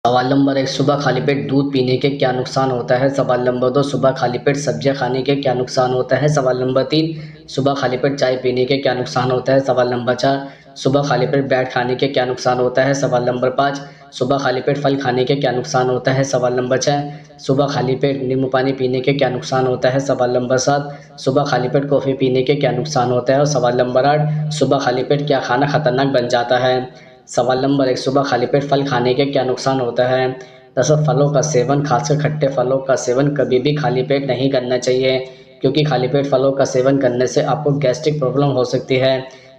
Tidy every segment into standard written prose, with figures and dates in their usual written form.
सवाल नंबर 1, सुबह खाली पेट दूध पीने के क्या नुकसान होता है? सवाल नंबर 2, सुबह खाली पेट सब्जियां खाने के क्या नुकसान होता है? सवाल नंबर 3, सुबह खाली पेट चाय पीने के क्या नुकसान होता है? सवाल नंबर 4, सुबह खाली पेट ब्रेड खाने के क्या नुकसान होता है? सवाल नंबर 5, सुबह खाली पेट फल खाने के क्या नुकसान होता है? सवाल नंबर 6, सुबह खाली पेट नींबू पानी पीने के क्या नुकसान होता है? सवाल नंबर 7, सुबह खाली पेट कॉफ़ी पीने के क्या नुकसान होता है? और सवाल नंबर 8, सुबह खाली पेट क्या खाना खतरनाक बन जाता है? सवाल नंबर 1, सुबह खाली पेट फल खाने के क्या नुकसान होता है? दरअसल फलों का सेवन, खासकर खट्टे फलों का सेवन कभी भी खाली पेट नहीं करना चाहिए, क्योंकि खाली पेट फलों का सेवन करने से आपको गैस्ट्रिक प्रॉब्लम हो सकती है।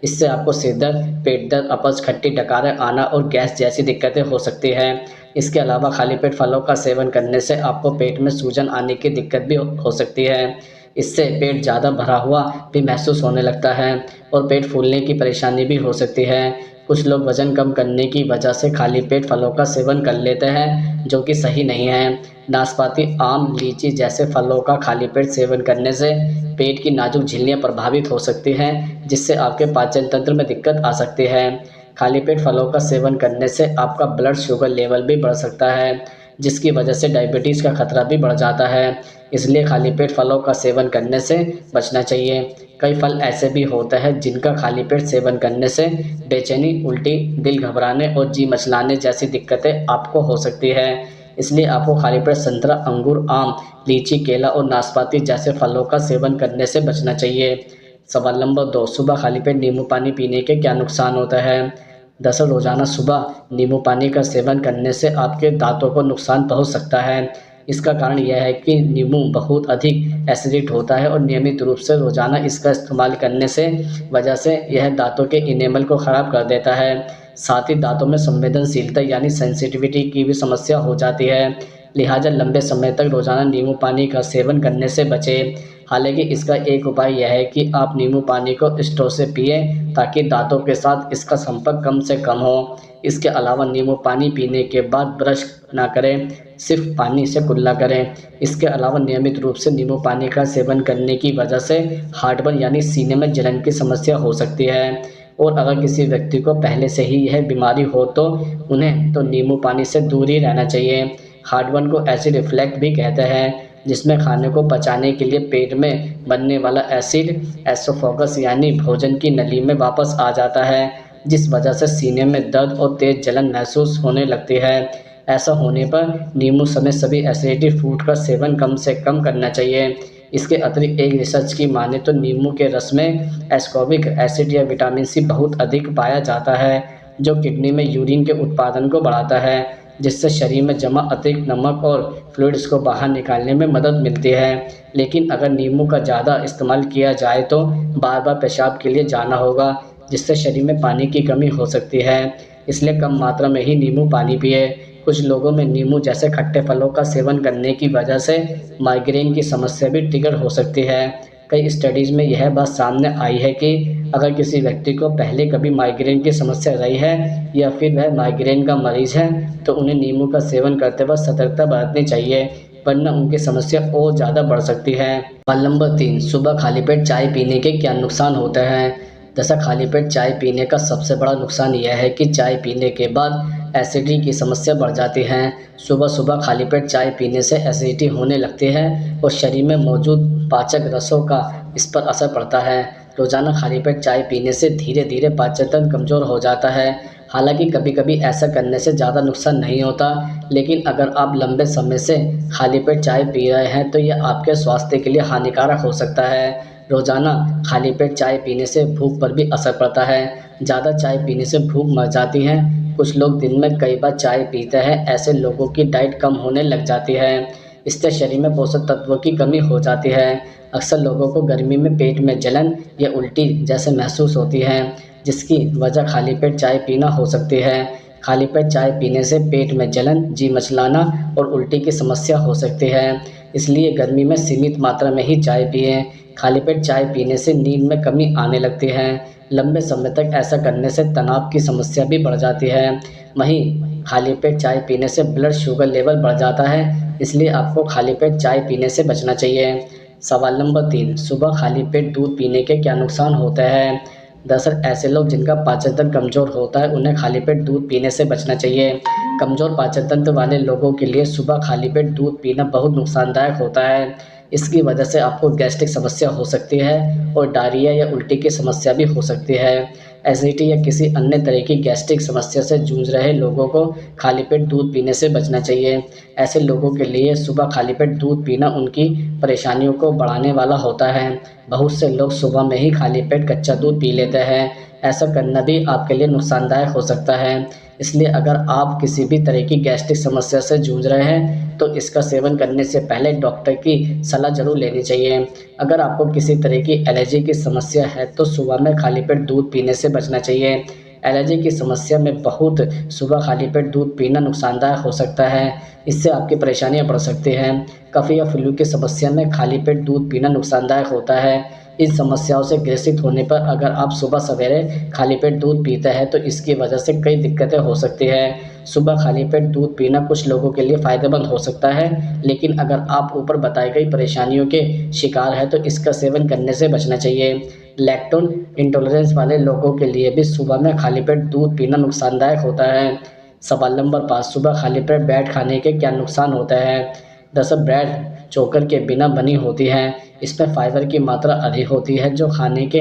इससे आपको सिर दर्द, पेट दर्द, अपच, खट्टी डकारें आना और गैस जैसी दिक्कतें हो सकती हैं। इसके अलावा खाली पेट फलों का सेवन करने से आपको पेट में सूजन आने की दिक्कत भी हो सकती है। इससे पेट ज़्यादा भरा हुआ भी महसूस होने लगता है और पेट फूलने की परेशानी भी हो सकती है। कुछ लोग वज़न कम करने की वजह से खाली पेट फलों का सेवन कर लेते हैं, जो कि सही नहीं है। नाशपाती, आम, लीची जैसे फलों का खाली पेट सेवन करने से पेट की नाजुक झिल्लियाँ प्रभावित हो सकती हैं, जिससे आपके पाचन तंत्र में दिक्कत आ सकती है। खाली पेट फलों का सेवन करने से आपका ब्लड शुगर लेवल भी बढ़ सकता है, जिसकी वजह से डायबिटीज़ का खतरा भी बढ़ जाता है। इसलिए खाली पेट फलों का सेवन करने से बचना चाहिए। कई फल ऐसे भी होते हैं जिनका खाली पेट सेवन करने से बेचैनी, उल्टी, दिल घबराने और जी मचलाने जैसी दिक्कतें आपको हो सकती है। इसलिए आपको खाली पेट संतरा, अंगूर, आम, लीची, केला और नाशपाती जैसे फलों का सेवन करने से बचना चाहिए। सवाल नंबर 2, सुबह खाली पेट नींबू पानी पीने के क्या नुकसान होता है? दरअसल रोज़ाना सुबह नींबू पानी का सेवन करने से आपके दांतों को नुकसान पहुंच सकता है। इसका कारण यह है कि नींबू बहुत अधिक एसिडिक होता है और नियमित रूप से रोज़ाना इसका इस्तेमाल करने से वजह से यह दांतों के इनेमल को ख़राब कर देता है। साथ ही दांतों में संवेदनशीलता यानी सेंसिटिविटी की भी समस्या हो जाती है। लिहाजा लंबे समय तक रोज़ाना नींबू पानी का सेवन करने से बचें। हालाँकि इसका एक उपाय यह है कि आप नींबू पानी को स्ट्रॉ से पिएँ, ताकि दांतों के साथ इसका संपर्क कम से कम हो। इसके अलावा नींबू पानी पीने के बाद ब्रश ना करें, सिर्फ पानी से कुल्ला करें। इसके अलावा नियमित रूप से नींबू पानी का सेवन करने की वजह से हार्टबर्न यानी सीने में जलन की समस्या हो सकती है। और अगर किसी व्यक्ति को पहले से ही यह बीमारी हो तो उन्हें तो नींबू पानी से दूर ही रहना चाहिए। हार्टबर्न को एसिड रिफ्लक्स भी कहते हैं, जिसमें खाने को पचाने के लिए पेट में बनने वाला एसिड एसोफेगस यानी भोजन की नली में वापस आ जाता है, जिस वजह से सीने में दर्द और तेज जलन महसूस होने लगती है। ऐसा होने पर नींबू समेत सभी एसिडिटी फ्रूट का सेवन कम से कम करना चाहिए। इसके अतिरिक्त एक रिसर्च की माने तो नींबू के रस में एस्कॉर्बिक एसिड या विटामिन सी बहुत अधिक पाया जाता है, जो किडनी में यूरिन के उत्पादन को बढ़ाता है, जिससे शरीर में जमा अतिरिक्त नमक और फ्लूइड्स को बाहर निकालने में मदद मिलती है। लेकिन अगर नींबू का ज़्यादा इस्तेमाल किया जाए तो बार बार पेशाब के लिए जाना होगा, जिससे शरीर में पानी की कमी हो सकती है। इसलिए कम मात्रा में ही नींबू पानी पिए। कुछ लोगों में नींबू जैसे खट्टे फलों का सेवन करने की वजह से माइग्रेन की समस्या भी ट्रिगर हो सकती है। कई स्टडीज़ में यह बात सामने आई है कि अगर किसी व्यक्ति को पहले कभी माइग्रेन की समस्या रही है या फिर वह माइग्रेन का मरीज़ है, तो उन्हें नींबू का सेवन करते वक्त सतर्कता बरतनी चाहिए, वरना उनकी समस्या और ज़्यादा बढ़ सकती है। सवाल नंबर 3, सुबह खाली पेट चाय पीने के क्या नुकसान होते हैं? जैसा खाली पेट चाय पीने का सबसे बड़ा नुकसान यह है कि चाय पीने के बाद एसिडिटी की समस्या बढ़ जाती है। सुबह सुबह खाली पेट चाय पीने से एसिडिटी होने लगती है और शरीर में मौजूद पाचक रसों का इस पर असर पड़ता है। रोज़ाना खाली पेट चाय पीने से धीरे धीरे पाचन तंत्र कमज़ोर हो जाता है। हालांकि कभी कभी ऐसा करने से ज़्यादा नुकसान नहीं होता, लेकिन अगर आप लंबे समय से खाली पेट चाय पी रहे हैं तो यह आपके स्वास्थ्य के लिए हानिकारक हो सकता है। रोज़ाना खाली पेट चाय पीने से भूख पर भी असर पड़ता है। ज़्यादा चाय पीने से भूख मर जाती है। कुछ लोग दिन में कई बार चाय पीते हैं। ऐसे लोगों की डाइट कम होने लग जाती है। इससे शरीर में पोषक तत्वों की कमी हो जाती है। अक्सर लोगों को गर्मी में पेट में जलन या उल्टी जैसे महसूस होती है, जिसकी वजह खाली पेट चाय पीना हो सकती है। खाली पेट चाय पीने से पेट में जलन, जी मचलाना और उल्टी की समस्या हो सकती है। इसलिए गर्मी में सीमित मात्रा में ही चाय पिएं। खाली पेट चाय पीने से नींद में कमी आने लगती है। लंबे समय तक ऐसा करने से तनाव की समस्या भी बढ़ जाती है। वहीं खाली पेट चाय पीने से ब्लड शुगर लेवल बढ़ जाता है, इसलिए आपको खाली पेट चाय पीने से बचना चाहिए। सवाल नंबर 3, सुबह खाली पेट दूध पीने के क्या नुकसान होते हैं? दरअसल ऐसे लोग जिनका पाचन तंत्र कमज़ोर होता है उन्हें खाली पेट दूध पीने से बचना चाहिए। कमज़ोर पाचन तंत्र वाले लोगों के लिए सुबह खाली पेट दूध पीना बहुत नुकसानदायक होता है। इसकी वजह से आपको गैस्ट्रिक समस्या हो सकती है और डायरिया या उल्टी की समस्या भी हो सकती है। एसिडिटी या किसी अन्य तरह की गैस्ट्रिक समस्या से जूझ रहे लोगों को खाली पेट दूध पीने से बचना चाहिए। ऐसे लोगों के लिए सुबह खाली पेट दूध पीना उनकी परेशानियों को बढ़ाने वाला होता है। बहुत से लोग सुबह में ही खाली पेट कच्चा दूध पी लेते हैं। ऐसा करना भी आपके लिए नुकसानदायक हो सकता है। इसलिए अगर आप किसी भी तरह की गैस्ट्रिक समस्या से जूझ रहे हैं तो इसका सेवन करने से पहले डॉक्टर की सलाह ज़रूर लेनी चाहिए। अगर आपको किसी तरह की एलर्जी की समस्या है तो सुबह में खाली पेट दूध पीने से बचना चाहिए। एलर्जी की समस्या में बहुत सुबह खाली पेट दूध पीना नुकसानदायक हो सकता है। इससे आपकी परेशानियाँ बढ़ सकती हैं। कफ़ या फ्लू की समस्या में खाली पेट दूध पीना नुकसानदायक होता है। इन समस्याओं से ग्रसित होने पर अगर आप सुबह सवेरे खाली पेट दूध पीते हैं तो इसकी वजह से कई दिक्कतें हो सकती हैं। सुबह खाली पेट दूध पीना कुछ लोगों के लिए फ़ायदेमंद हो सकता है, लेकिन अगर आप ऊपर बताई गई परेशानियों के शिकार हैं तो इसका सेवन करने से बचना चाहिए। लैक्टोन इंटॉलरेंस वाले लोगों के लिए भी सुबह में खाली पेट दूध पीना नुकसानदायक होता है। सवाल नंबर 5, सुबह खाली पेट ब्रेड खाने के क्या नुकसान होते हैं? दरअसल ब्रेड चोकर के बिना बनी होती है। इसमें फाइबर की मात्रा अधिक होती है जो खाने के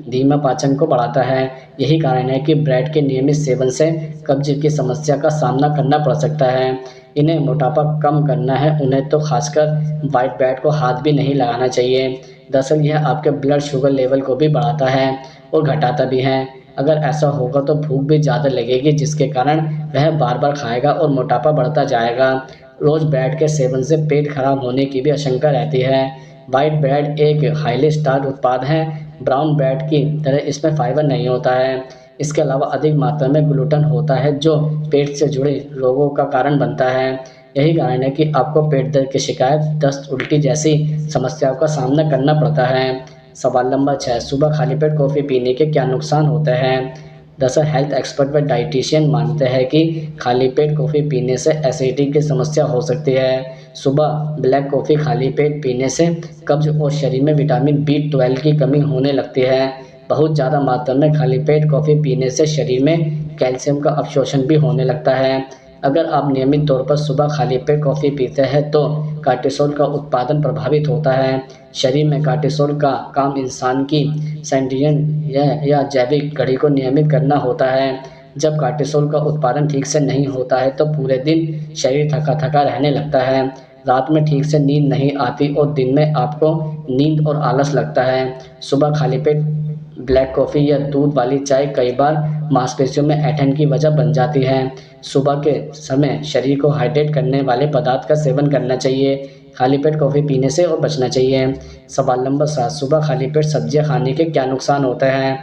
धीमा पाचन को बढ़ाता है। यही कारण है कि ब्रेड के नियमित सेवन से कब्ज की समस्या का सामना करना पड़ सकता है। इन्हें मोटापा कम करना है उन्हें तो खासकर वाइट ब्रेड को हाथ भी नहीं लगाना चाहिए। दरअसल यह आपके ब्लड शुगर लेवल को भी बढ़ाता है और घटाता भी है। अगर ऐसा होगा तो भूख भी ज़्यादा लगेगी जिसके कारण वह बार बार खाएगा और मोटापा बढ़ता जाएगा। रोज़ ब्रेड के सेवन से पेट खराब होने की भी आशंका रहती है। वाइट ब्रेड एक हाईली स्टार्च उत्पाद है। ब्राउन ब्रेड की तरह इसमें फाइबर नहीं होता है। इसके अलावा अधिक मात्रा में ग्लूटेन होता है जो पेट से जुड़े रोगों का कारण बनता है। यही कारण है कि आपको पेट दर्द की शिकायत, दस्त, उल्टी जैसी समस्याओं का सामना करना पड़ता है। सवाल नंबर 6, सुबह खाली पेट कॉफ़ी पीने के क्या नुकसान होते हैं? दरअसल हेल्थ एक्सपर्ट व डाइटिशियन मानते हैं कि खाली पेट कॉफ़ी पीने से एसिडिटी की समस्या हो सकती है। सुबह ब्लैक कॉफ़ी खाली पेट पीने से कब्ज और शरीर में विटामिन B12 की कमी होने लगती है। बहुत ज़्यादा मात्रा में खाली पेट कॉफ़ी पीने से शरीर में कैल्शियम का अवशोषण भी होने लगता है। अगर आप नियमित तौर पर सुबह खाली पेट कॉफ़ी पीते हैं तो कार्टिसोल का उत्पादन प्रभावित होता है। शरीर में कार्टिसोल का काम इंसान की सर्केडियन या जैविक घड़ी को नियमित करना होता है। जब कार्टिसोल का उत्पादन ठीक से नहीं होता है तो पूरे दिन शरीर थका थका रहने लगता है, रात में ठीक से नींद नहीं आती और दिन में आपको नींद और आलस लगता है। सुबह खाली पेट ब्लैक कॉफ़ी या दूध वाली चाय कई बार मांसपेशियों में ऐंठन की वजह बन जाती है। सुबह के समय शरीर को हाइड्रेट करने वाले पदार्थ का सेवन करना चाहिए। खाली पेट कॉफ़ी पीने से और बचना चाहिए। सवाल नंबर 7, सुबह खाली पेट सब्जियां खाने के क्या नुकसान होते हैं?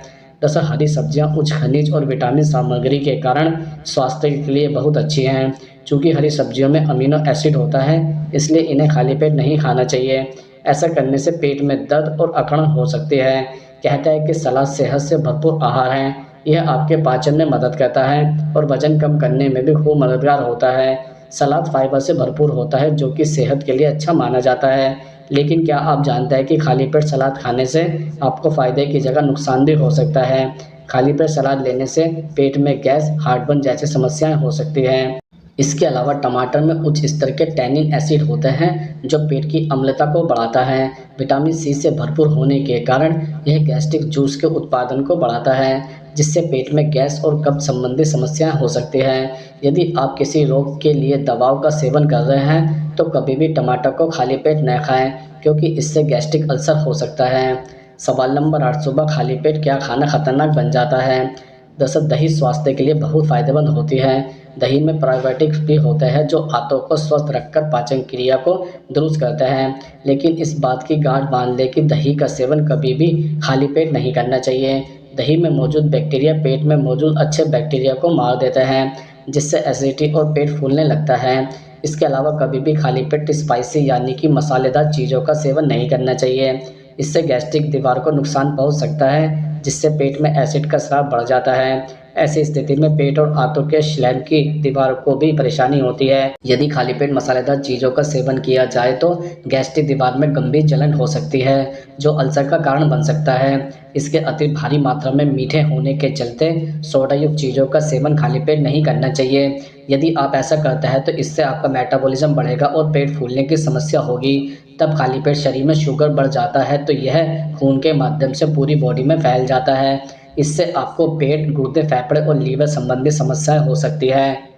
दरअसल हरी सब्जियां उच्च खनिज और विटामिन सामग्री के कारण स्वास्थ्य के लिए बहुत अच्छी हैं। चूँकि हरी सब्जियों में अमीनो एसिड होता है इसलिए इन्हें खाली पेट नहीं खाना चाहिए। ऐसा करने से पेट में दर्द और अकड़न हो सकती है। कहता है कि सलाद सेहत से भरपूर आहार है। यह आपके पाचन में मदद करता है और वजन कम करने में भी खूब मददगार होता है। सलाद फाइबर से भरपूर होता है जो कि सेहत के लिए अच्छा माना जाता है। लेकिन क्या आप जानते हैं कि खाली पेट सलाद खाने से आपको फ़ायदे की जगह नुकसान भी हो सकता है? खाली पेट सलाद लेने से पेट में गैस, हार्टबर्न जैसी समस्याएं हो सकती हैं। इसके अलावा टमाटर में उच्च स्तर के टैनिन एसिड होते हैं जो पेट की अम्लता को बढ़ाता है। विटामिन सी से भरपूर होने के कारण यह गैस्ट्रिक जूस के उत्पादन को बढ़ाता है जिससे पेट में गैस और कब्ज संबंधी समस्याएं हो सकती हैं। यदि आप किसी रोग के लिए दवाओं का सेवन कर रहे हैं तो कभी भी टमाटर को खाली पेट न खाएं क्योंकि इससे गैस्ट्रिक अल्सर हो सकता है। सवाल नंबर 8, सुबह खाली पेट क्या खाना खतरनाक बन जाता है? दरअसल दही स्वास्थ्य के लिए बहुत फायदेमंद होती है। दही में प्रोबायोटिक्स भी होते हैं जो आंतों को स्वस्थ रखकर पाचन क्रिया को दुरुस्त करते हैं। लेकिन इस बात की गांठ बांध लें कि दही का सेवन कभी भी खाली पेट नहीं करना चाहिए। दही में मौजूद बैक्टीरिया पेट में मौजूद अच्छे बैक्टीरिया को मार देते हैं जिससे एसिडिटी और पेट फूलने लगता है। इसके अलावा कभी भी खाली पेट स्पाइसी यानी कि मसालेदार चीज़ों का सेवन नहीं करना चाहिए। इससे गैस्ट्रिक दीवार को नुकसान पहुंच सकता है जिससे पेट में एसिड का स्राव बढ़ जाता है। ऐसी स्थिति में पेट और आंतों के श्लेष्म की दीवार को भी परेशानी होती है। यदि खाली पेट मसालेदार चीज़ों का सेवन किया जाए तो गैस्ट्रिक दीवार में गंभीर जलन हो सकती है, जो अल्सर का कारण बन सकता है। इसके अतिरिक्त भारी मात्रा में मीठे होने के चलते सोडा युक्त चीज़ों का सेवन खाली पेट नहीं करना चाहिए। यदि आप ऐसा करते हैं तो इससे आपका मेटाबॉलिज्म बढ़ेगा और पेट फूलने की समस्या होगी। तब खाली पेट शरीर में शुगर बढ़ जाता है तो यह खून के माध्यम से पूरी बॉडी में फैल जाता है। इससे आपको पेट, गुर्दे, फेफड़े और लीवर संबंधी समस्याएं हो सकती है।